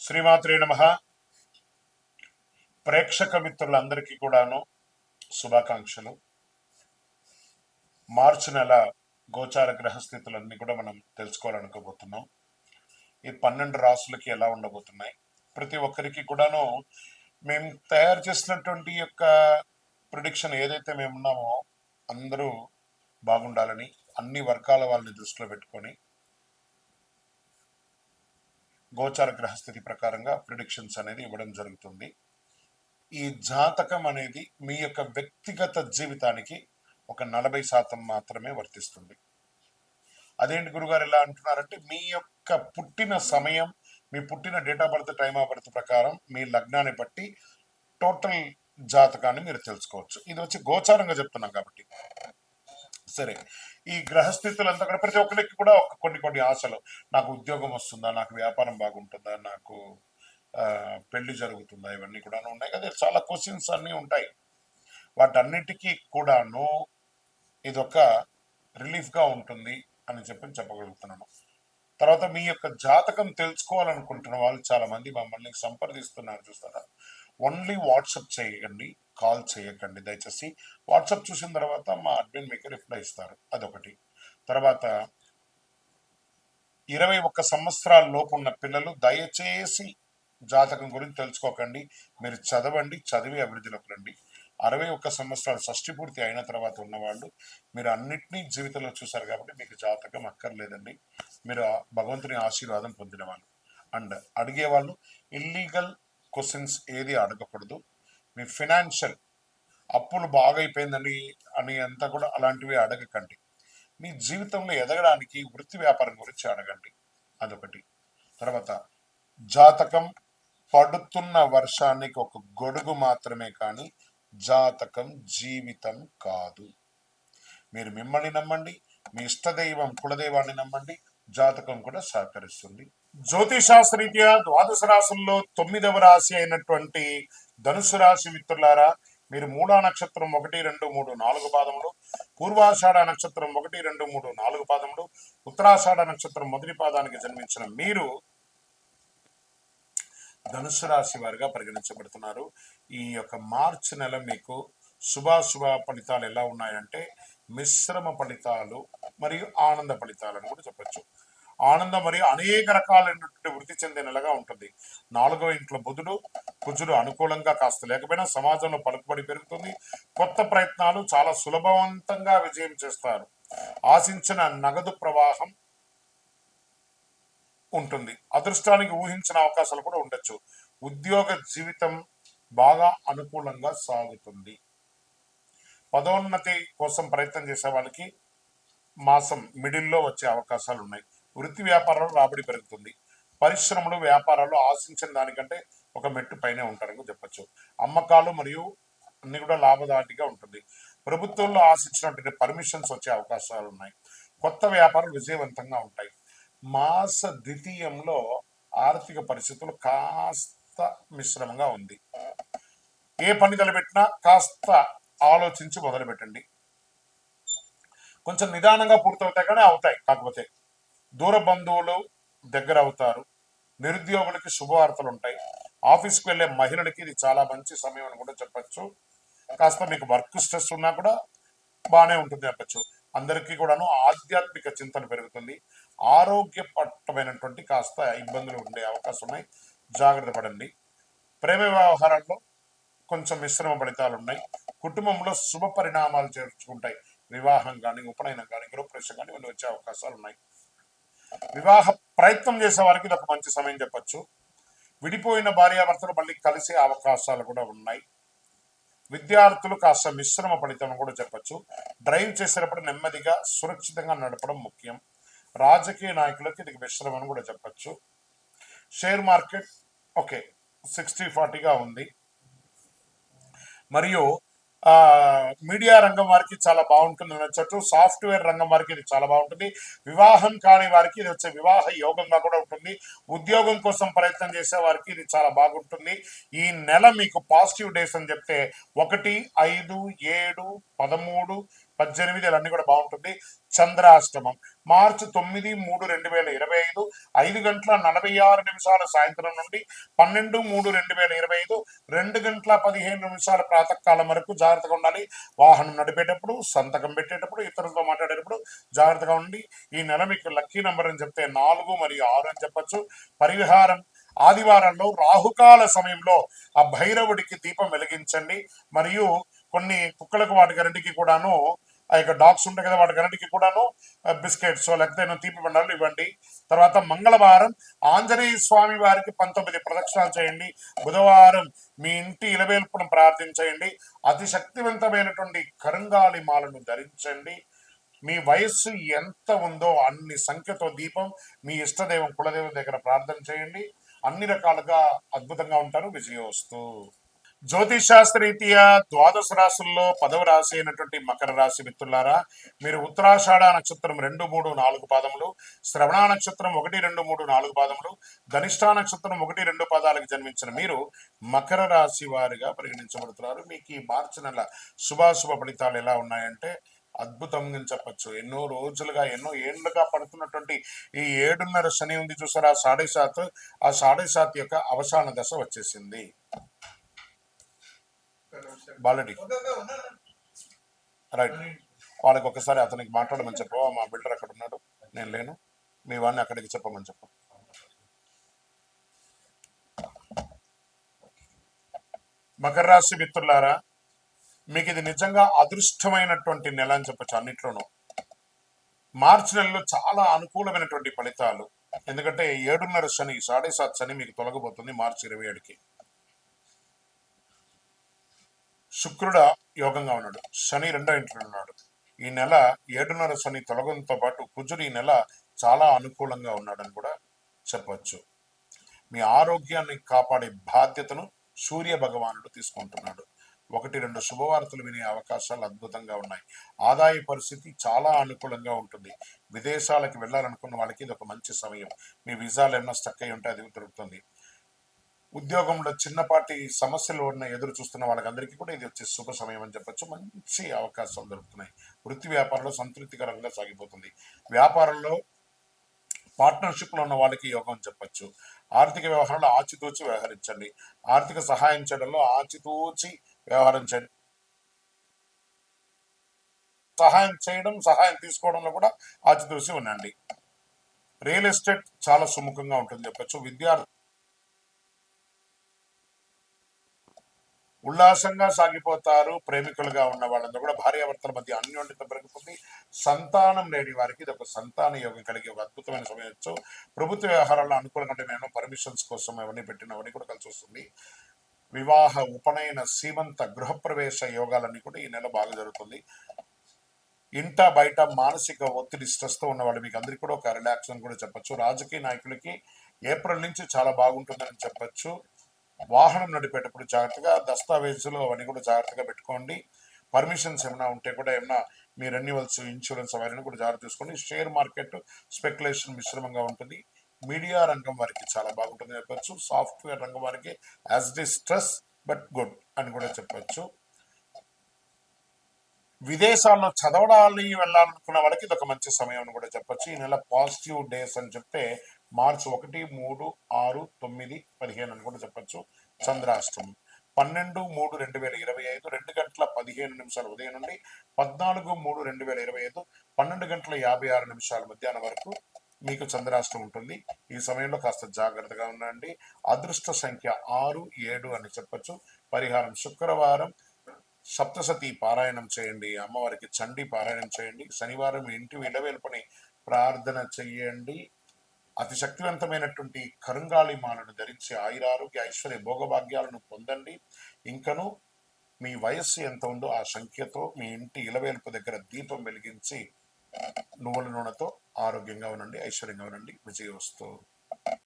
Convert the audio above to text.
శ్రీమాత్రే నమః. ప్రేక్షక మిత్రులందరికీ కూడాను శుభాకాంక్షలు. మార్చి నెల గోచార గ్రహస్థితులన్నీ కూడా మనం తెలుసుకోవాలనుకోబోతున్నాం. ఈ 12 రాసులకి ఎలా ఉండబోతున్నాయి, ప్రతి ఒక్కరికి కూడాను మేము తయారు చేసినటువంటి యొక్క ప్రిడిక్షన్ ఏదైతే మేము ఉన్నామో అందరూ బాగుండాలని అన్ని వర్గాల వాళ్ళని దృష్టిలో పెట్టుకొని గోచార గ్రహస్థితి ప్రకారంగా ప్రిడిక్షన్స్ అనేది ఇవ్వడం జరుగుతుంది. ఈ జాతకం అనేది మీ యొక్క వ్యక్తిగత జీవితానికి ఒక 40% మాత్రమే వర్తిస్తుంది. అదేంటి గురుగారు ఎలా అంటున్నారంటే, మీ యొక్క పుట్టిన సమయం, మీ పుట్టిన date of birth, time of birth ప్రకారం మీ లగ్నాన్ని బట్టి టోటల్ జాతకాన్ని మీరు తెలుసుకోవచ్చు. ఇది వచ్చి గోచారంగా చెప్తున్నాం కాబట్టి. సరే, ఈ గ్రహస్థితులంతా కూడా ప్రతి ఒక్కరికి కూడా కొన్ని ఆశలు, నాకు ఉద్యోగం వస్తుందా, నాకు వ్యాపారం బాగుంటుందా, నాకు పెళ్లి జరుగుతుందా, ఇవన్నీ కూడా ఉన్నాయి కదా. చాలా క్వశ్చన్స్ అన్నీ ఉంటాయి. వాటన్నిటికీ కూడాను ఇదొక రిలీఫ్గా ఉంటుంది అని చెప్పగలుగుతున్నాను. తర్వాత మీ యొక్క జాతకం తెలుసుకోవాలనుకుంటున్న వాళ్ళు చాలా మంది మమ్మల్ని సంప్రదిస్తున్నారు, చూస్తారా. ఓన్లీ వాట్సాప్ చేయకండి, కాల్ చేయకండి దయచేసి. వాట్సాప్ చూసిన తర్వాత మా అడ్మిన్ మీకు రిప్లై ఇస్తారు, అదొకటి. తర్వాత 21 సంవత్సరాల లోపు ఉన్న పిల్లలు దయచేసి జాతకం గురించి తెలుసుకోకండి. మీరు చదవండి, చదివి అభివృద్ధిలోకి రండి. 61 సంవత్సరాలు షష్టి పూర్తి అయిన తర్వాత ఉన్నవాళ్ళు, మీరు అన్నిటినీ జీవితంలో చూశారు కాబట్టి మీకు జాతకం అక్కర్లేదండి. మీరు భగవంతుని ఆశీర్వాదం పొందిన వాళ్ళు. అండ్ అడిగేవాళ్ళు ఇల్లీగల్ క్వశ్చన్స్ ఏది అడగకూడదు. మీ ఫినాన్షియల్ అప్పులు బాగైపోయిందని అని అంతా కూడా అలాంటివి అడగకండి. మీ జీవితంలో ఎదగడానికి వృత్తి వ్యాపారం గురించి అడగండి, అదొకటి. తర్వాత జాతకం పడుతున్న వర్షానికి ఒక గొడుగు మాత్రమే కానీ జాతకం జీవితం కాదు. మీరు మిమ్మల్ని నమ్మండి, మీ ఇష్టదైవం కులదైవాన్ని నమ్మండి, జాతకం కూడా సహకరిస్తుంది. జ్యోతిషాస్త్రరీత్యా ద్వాదశ రాశుల్లో 9వ రాశి అయినటువంటి ధనుసు రాశి మిత్రులారా, మీరు మూలా నక్షత్రం 1, 2, 3, 4 పాదములు, పూర్వాషాఢ నక్షత్రం 1, 2, 3, 4 పాదములు, ఉత్తరాషాఢ నక్షత్రం మొదటి పాదానికి జన్మించిన మీరు ధనుసు రాశి వారిగా పరిగణించబడుతున్నారు. ఈ యొక్క మార్చి నెల మీకు శుభాశుభ ఫలితాలు ఎలా ఉన్నాయంటే, మిశ్రమ ఫలితాలు మరియు ఆనంద ఫలితాలను కూడా చెప్పచ్చు. ఆనందం మరియు అనేక రకాలైనటువంటి వృద్ధి చెందే నెలగా ఉంటుంది. 4వ ఇంట్లో బుధుడు, కుజుడు అనుకూలంగా కాస్త లేకపోయినా సమాజంలో పలుకుబడి పెరుగుతుంది. కొత్త ప్రయత్నాలు చాలా సులభవంతంగా విజయం చేస్తారు. ఆశించిన నగదు ప్రవాహం ఉంటుంది. అదృష్టానికి ఊహించిన అవకాశాలు కూడా ఉండొచ్చు. ఉద్యోగ జీవితం బాగా అనుకూలంగా సాగుతుంది. పదోన్నతి కోసం ప్రయత్నం చేసే వాళ్ళకి మాసం మిడిల్లో వచ్చే అవకాశాలు ఉన్నాయి. వృత్తి వ్యాపారాలు రాబడి పెరుగుతుంది. పరిశ్రమలు, వ్యాపారాలు ఆశించిన దానికంటే ఒక మెట్టు పైనే ఉంటారని చెప్పచ్చు. అమ్మకాలు మరియు అన్ని కూడా లాభదాటిగా ఉంటుంది. ప్రభుత్వంలో ఆశించినటువంటి పర్మిషన్స్ వచ్చే అవకాశాలు ఉన్నాయి. కొత్త వ్యాపారాలు విజయవంతంగా ఉంటాయి. మాస ద్వితీయంలో ఆర్థిక పరిస్థితులు కాస్త మిశ్రమంగా ఉంది. ఏ పని తలపెట్టినా కాస్త ఆలోచించి మొదలు పెట్టండి. కొంచెం నిదానంగా పూర్తవుతాయి కానీ అవుతాయి. కాకపోతే దూర బంధువులు దగ్గర అవుతారు. నిరుద్యోగులకి శుభవార్తలు ఉంటాయి. ఆఫీస్కి వెళ్ళే మహిళలకి ఇది చాలా మంచి సమయం అని కూడా చెప్పచ్చు. కాస్త మీకు వర్క్ స్ట్రెస్ ఉన్నా కూడా బాగానే ఉంటుంది చెప్పచ్చు. అందరికీ కూడాను ఆధ్యాత్మిక చింతన పెరుగుతుంది. ఆరోగ్యపరమైనటువంటి కాస్త ఇబ్బందులు ఉండే అవకాశం ఉన్నాయి, జాగ్రత్త పడండి. ప్రేమ వ్యవహారాల్లో కొంచెం మిశ్రమ ఫలితాలు ఉన్నాయి. కుటుంబంలో శుభ పరిణామాలు చేర్చుకుంటాయి. వివాహం కానీ, ఉపనయనం కానీ, గృహప్రవేశం కానీ ఇవన్నీ వచ్చే అవకాశాలు ఉన్నాయి. వివాహ ప్రయత్నం చేసే వారికి ఇది ఒక మంచి సమయం చెప్పచ్చు. విడిపోయిన భార్యాభర్తలు మళ్ళీ కలిసే అవకాశాలు కూడా ఉన్నాయి. విద్యార్థులు కాస్త మిశ్రమ ఫలితం కూడా చెప్పచ్చు. డ్రైవ్ చేసేటప్పుడు నెమ్మదిగా సురక్షితంగా నడపడం ముఖ్యం. రాజకీయ నాయకులకు ఇది మిశ్రమం కూడా చెప్పచ్చు. షేర్ మార్కెట్ ఓకే 60-40గా ఉంది. మరియు మీడియా రంగం వారికి చాలా బాగుంటుంది అనొచ్చు. సాఫ్ట్వేర్ రంగం వారికి ఇది చాలా బాగుంటుంది. వివాహం కాని వారికి ఇది వచ్చే వివాహ యోగంగా కూడా ఉంటుంది. ఉద్యోగం కోసం ప్రయత్నం చేసే వారికి ఇది చాలా బాగుంటుంది. ఈ నెల మీకు పాజిటివ్ డేస్ అని చెప్తే 1, 5, 7, 13, 18 ఇవన్నీ కూడా బాగుంటుంది. చంద్రాష్టమం మార్చి 9/3/2025 5:46 సాయంత్రం నుండి 12/3/2025 2:15 ప్రాతకాలం వరకు జాగ్రత్తగా ఉండాలి. వాహనం నడిపేటప్పుడు, సంతకం పెట్టేటప్పుడు, ఇతరులతో మాట్లాడేటప్పుడు జాగ్రత్తగా ఉండి. ఈ నెల మీకు లక్కీ నెంబర్ అని చెప్తే 4 మరియు 6 అని చెప్పచ్చు. పరిహారం ఆదివారంలో రాహుకాల సమయంలో ఆ భైరవుడికి దీపం వెలిగించండి. మరియు కొన్ని కుక్కలకు వాటికన్నిటికి కూడాను ఆ యొక్క డాగ్స్ ఉంటాయి కదా వాటికన్నిటికి కూడాను బిస్కెట్స్ లేకపోతే తీపి బండాలు ఇవ్వండి. తర్వాత మంగళవారం ఆంజనేయ స్వామి వారికి 19 ప్రదక్షిణాలు చేయండి. బుధవారం మీ ఇంటి ఇలవేల్పును ప్రార్థించేయండి. అతి శక్తివంతమైనటువంటి కరుంగాలి మాలను ధరించండి. మీ వయస్సు ఎంత ఉందో అన్ని సంఖ్యతో దీపం మీ ఇష్టదైవం కులదైవం దగ్గర ప్రార్థన చేయండి. అన్ని రకాలుగా అద్భుతంగా ఉంటారు. విజయోస్తు. జ్యోతిష్ శాస్త్రరీత్యా ద్వాదశ రాశుల్లో 10వ రాశి అయినటువంటి మకర రాశి మిత్రులారా, మీరు ఉత్తరాషాఢ నక్షత్రం 2, 3, 4 పాదములు, శ్రవణ నక్షత్రం 1, 2, 3, 4 పాదములు, ధనిష్ఠా నక్షత్రం 1, 2 పాదాలకు జన్మించిన మీరు మకర రాశి వారిగా పరిగణించబడుతున్నారు. మీకు ఈ మార్చి నెల శుభాశుభ ఫలితాలు ఎలా ఉన్నాయంటే అద్భుతంగా చెప్పచ్చు. ఎన్నో రోజులుగా ఎన్నో ఏళ్లుగా పడుతున్నటువంటి ఈ 7.5 శని ఉంది చూసారా, 7.5 ఆ 7.5 యొక్క అవసాన దశ వచ్చేసింది. బాలడి రైట్, వాళ్ళకి ఒకసారి అతనికి మాట్లాడమని చెప్పవా, మా బిల్డర్ అక్కడ ఉన్నాడు, నేను లేను, మీ వాడిని అక్కడికి చెప్పమని చెప్పు. మకర రాశి మిత్రులారా, మీకు ఇది నిజంగా అదృష్టమైనటువంటి నెల అని చెప్పచ్చు. అన్నిట్లోనూ మార్చి నెలలో చాలా అనుకూలమైనటువంటి ఫలితాలు. ఎందుకంటే 7.5 శని 7.5 శని మీకు తొలగబోతుంది మార్చి 27కి. శుక్రుడు యోగంగా ఉన్నాడు, శని 2వ ఇంట్లో ఉన్నాడు. ఈ నెల 7.5 శని తొలగడంతో పాటు కుజుడు ఈ నెల చాలా అనుకూలంగా ఉన్నాడని కూడా చెప్పవచ్చు. మీ ఆరోగ్యాన్ని కాపాడే బాధ్యతను సూర్య భగవానుడు తీసుకుంటున్నాడు. 1-2 శుభవార్తలు వినే అవకాశాలు అద్భుతంగా ఉన్నాయి. ఆదాయ పరిస్థితి చాలా అనుకూలంగా ఉంటుంది. విదేశాలకు వెళ్ళాలనుకున్న వాళ్ళకి ఇది ఒక మంచి సమయం. మీ వీసాలు ఏమన్నా స్టక్ అయి ఉంటే అది దొరుకుతుంది. ఉద్యోగంలో చిన్నపాటి సమస్యలు ఉన్న ఎదురు చూస్తున్న వాళ్ళకందరికీ కూడా ఇది వచ్చే శుభ సమయం అని చెప్పచ్చు. మంచి అవకాశాలు దొరుకుతున్నాయి. వృత్తి వ్యాపారంలో సంతృప్తికరంగా సాగిపోతుంది. వ్యాపారంలో పార్ట్నర్షిప్ లో ఉన్న వాళ్ళకి యోగం చెప్పచ్చు. ఆర్థిక వ్యవహారంలో ఆచితూచి వ్యవహరించండి. ఆర్థిక సహాయం చేయడంలో ఆచితూచి వ్యవహరించండి. సహాయం తీసుకోవడంలో కూడా ఆచితూచి ఉండండి. రియల్ ఎస్టేట్ చాలా సుముఖంగా ఉంటుంది చెప్పచ్చు. విద్యార్థి ఉల్లాసంగా సాగిపోతారు. ప్రేమికులుగా ఉన్న వాళ్ళంతా కూడా భార్యాభర్తల మధ్య అన్యోన్యత పెరుగుతుంది. సంతానం లేని వారికి ఇది ఒక సంతాన యోగం కలిగే ఒక అద్భుతమైన సమయం. ప్రభుత్వ వ్యవహారాల్లో అనుకూలంగా అంటే నేను పర్మిషన్స్ కోసం అవన్నీ పెట్టినవన్నీ కూడా కలిసి వస్తుంది. వివాహ, ఉపనయన, సీమంత, గృహప్రవేశ యోగాలన్నీ కూడా ఈ నెల బాగా జరుగుతుంది. ఇంట బయట మానసిక ఒత్తిడి స్ట్రెస్తో ఉన్న వాళ్ళు మీకు అందరికీ కూడా ఒక రిలాక్స్ అని కూడా చెప్పచ్చు. రాజకీయ నాయకులకి ఏప్రిల్ నుంచి చాలా బాగుంటుందని చెప్పచ్చు. వాహనం నడిపేటప్పుడు జాగ్రత్తగా దస్తావేజులు అవన్నీ కూడా జాగ్రత్తగా పెట్టుకోండి. పర్మిషన్స్ ఏమైనా ఉంటే కూడా ఏమైనా మీ రెన్యువల్స్, ఇన్సూరెన్స్ అవన్నీ కూడా జాగ్రత్త తీసుకోండి. షేర్ మార్కెట్ స్పెక్యులేషన్ మిశ్రమంగా ఉంటుంది. మీడియా రంగం వారికి చాలా బాగుంటుంది చెప్పచ్చు. సాఫ్ట్వేర్ రంగం వారికి as the stress but good అని కూడా చెప్పచ్చు. విదేశాల్లో చదవడాలి వెళ్ళాలనుకున్న వాళ్ళకి ఇది ఒక మంచి సమయం అని కూడా చెప్పచ్చు. ఈ నెల పాజిటివ్ డేస్ అని చెప్తే మార్చి 1, 3, 6, 9, 15 అని కూడా చెప్పచ్చు. చంద్రాష్టమం 12/3/2025 2:15 ఉదయం నుండి 14/3/2025 12:56 మధ్యాహ్నం వరకు మీకు చంద్రాష్టం ఉంటుంది. ఈ సమయంలో కాస్త జాగ్రత్తగా ఉండండి. అదృష్ట సంఖ్య 6, 7 అని చెప్పచ్చు. పరిహారం శుక్రవారం సప్తసతి పారాయణం చేయండి. అమ్మవారికి చండీ పారాయణం చేయండి. శనివారం ఇంటి ఇలవేల్పని ప్రార్థన చెయ్యండి. అతి శక్తివంతమైనటువంటి కరుంగాళి మాలను ధరించి ఆయురారోగ్య ఐశ్వర్య భోగభాగ్యాలను పొందండి. ఇంకను మీ వయస్సు ఎంత ఉందో ఆ సంఖ్యతో మీ ఇంటి ఇలవేల్పు దగ్గర దీపం వెలిగించి నువ్వుల నూనెతో ఆరోగ్యంగా ఉండండి, ఐశ్వర్యంగా ఉండండి. విజయోస్తు.